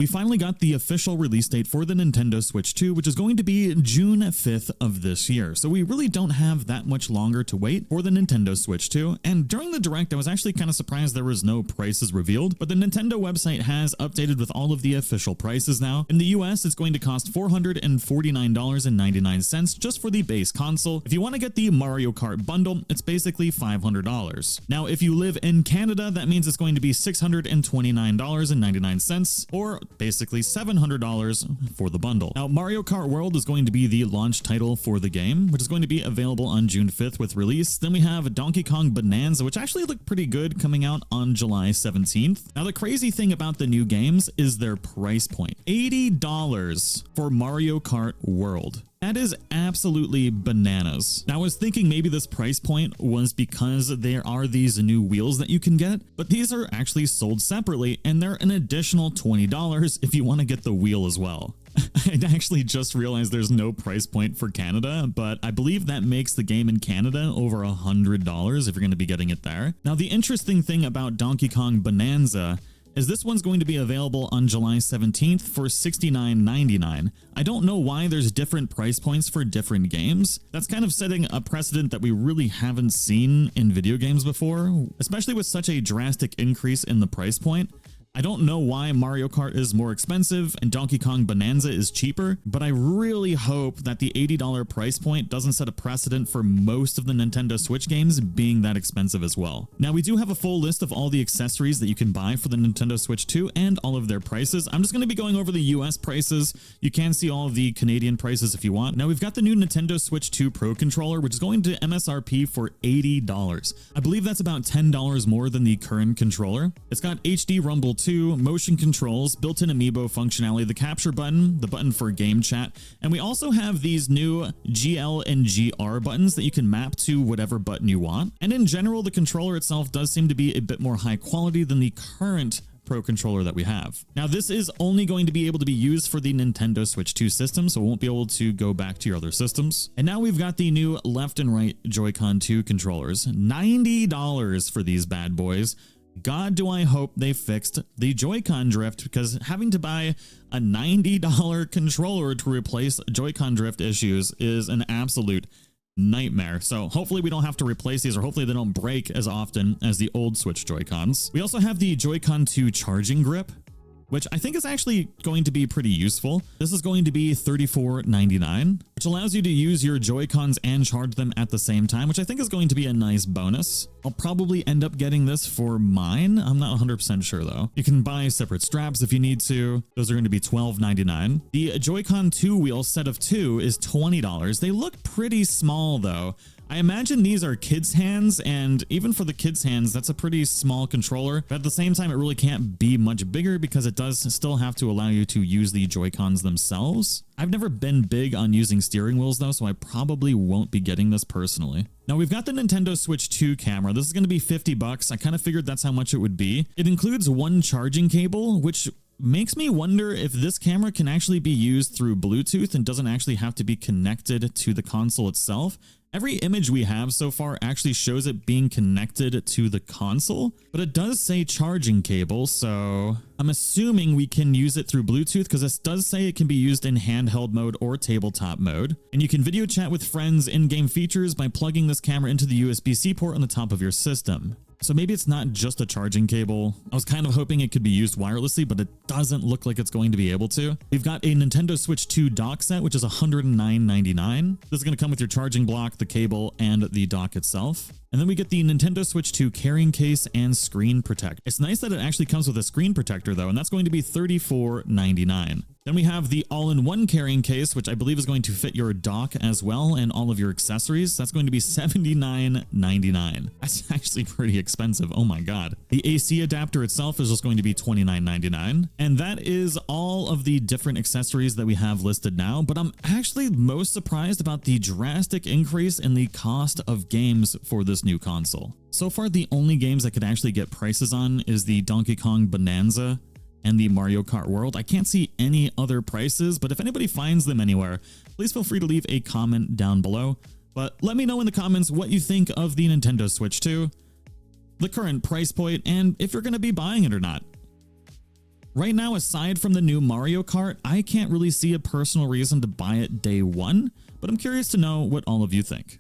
We finally got the official release date for the Nintendo Switch 2, which is going to be June 5th of this year. So we really don't have that much longer to wait for the Nintendo Switch 2. And during the Direct, I was actually kind of surprised there was no prices revealed, but the Nintendo website has updated with all of the official prices now. In the US, it's going to cost $449.99 just for the base console. If you want to get the Mario Kart bundle, it's basically $500. Now, if you live in Canada, that means it's going to be $629.99, or basically $700 for the bundle. Now, Mario Kart World is going to be the launch title for the game, which is going to be available on June 5th with release. Then we have Donkey Kong Bonanza, which actually looked pretty good, coming out on July 17th. Now, the crazy thing about the new games is their price point. $80 for Mario Kart World. That is absolutely bananas. Now, I was thinking maybe this price point was because there are these new wheels that you can get, but these are actually sold separately, and they're an additional $20 if you want to get the wheel as well. I actually just realized there's no price point for Canada, but I believe that makes the game in Canada over $100 if you're going to be getting it there. Now, the interesting thing about Donkey Kong Bonanza is this one's going to be available on July 17th for $69.99. I don't know why there's different price points for different games. That's kind of setting a precedent that we really haven't seen in video games before, especially with such a drastic increase in the price point. I don't know why Mario Kart is more expensive and Donkey Kong Bonanza is cheaper, but I really hope that the $80 price point doesn't set a precedent for most of the Nintendo Switch games being that expensive as well. Now, we do have a full list of all the accessories that you can buy for the Nintendo Switch 2 and all of their prices. I'm just going to be going over the US prices. You can see all of the Canadian prices if you want. Now, we've got the new Nintendo Switch 2 Pro controller, which is going to MSRP for $80. I believe that's about $10 more than the current controller. It's got HD Rumble 2, motion controls, built-in amiibo functionality, the capture button, the button for game chat, and we also have these new GL and GR buttons that you can map to whatever button you want. And in general, the controller itself does seem to be a bit more high quality than the current Pro controller that we have. Now, this is only going to be able to be used for the Nintendo Switch 2 system, so it won't be able to go back to your other systems. And now we've got the new left and right Joy-Con 2 controllers. $90 for these bad boys. God, do I hope they fixed the Joy-Con drift, because having to buy a $90 controller to replace Joy-Con drift issues is an absolute nightmare. So hopefully we don't have to replace these, or hopefully they don't break as often as the old Switch Joy-Cons. We also have the Joy-Con 2 charging grip, which I think is actually going to be pretty useful. This is going to be $34.99, which allows you to use your Joy-Cons and charge them at the same time, which I think is going to be a nice bonus. I'll probably end up getting this for mine. I'm not 100% sure though. You can buy separate straps if you need to. Those are going to be $12.99. The Joy-Con 2 wheel set of 2 is $20. They look pretty small though. I imagine these are kids' hands, and even for the kids' hands, that's a pretty small controller, but at the same time, it really can't be much bigger because it does still have to allow you to use the Joy-Cons themselves. I've never been big on using steering wheels though, so I probably won't be getting this personally. Now, we've got the Nintendo Switch 2 camera. This is going to be $50. I kind of figured that's how much it would be. It includes one charging cable, which makes me wonder if this camera can actually be used through Bluetooth and doesn't actually have to be connected to the console itself. Every image we have so far actually shows it being connected to the console, but it does say charging cable, so I'm assuming we can use it through Bluetooth, because this does say it can be used in handheld mode or tabletop mode. And you can video chat with friends in-game features by plugging this camera into the USB-C port on the top of your system. So maybe it's not just a charging cable. I was kind of hoping it could be used wirelessly, but it doesn't look like it's going to be able to. We've got a Nintendo Switch 2 dock set, which is $109.99. This is going to come with your charging block, the cable, and the dock itself. And then we get the Nintendo Switch 2 carrying case and screen protect. It's nice that it actually comes with a screen protector though, and that's going to be $34.99. Then we have the all-in-one carrying case, which I believe is going to fit your dock as well and all of your accessories. That's going to be $79.99. That's actually pretty expensive. Oh my God. The AC adapter itself is just going to be $29.99. And that is all of the different accessories that we have listed now. But I'm actually most surprised about the drastic increase in the cost of games for this new console. So far, the only games I could actually get prices on is the Donkey Kong Bonanza and the Mario Kart World. I can't see any other prices, but if anybody finds them anywhere, please feel free to leave a comment down below. But let me know in the comments what you think of the Nintendo Switch 2, the current price point, and if you're going to be buying it or not. Right now, aside from the new Mario Kart, I can't really see a personal reason to buy it day one, but I'm curious to know what all of you think.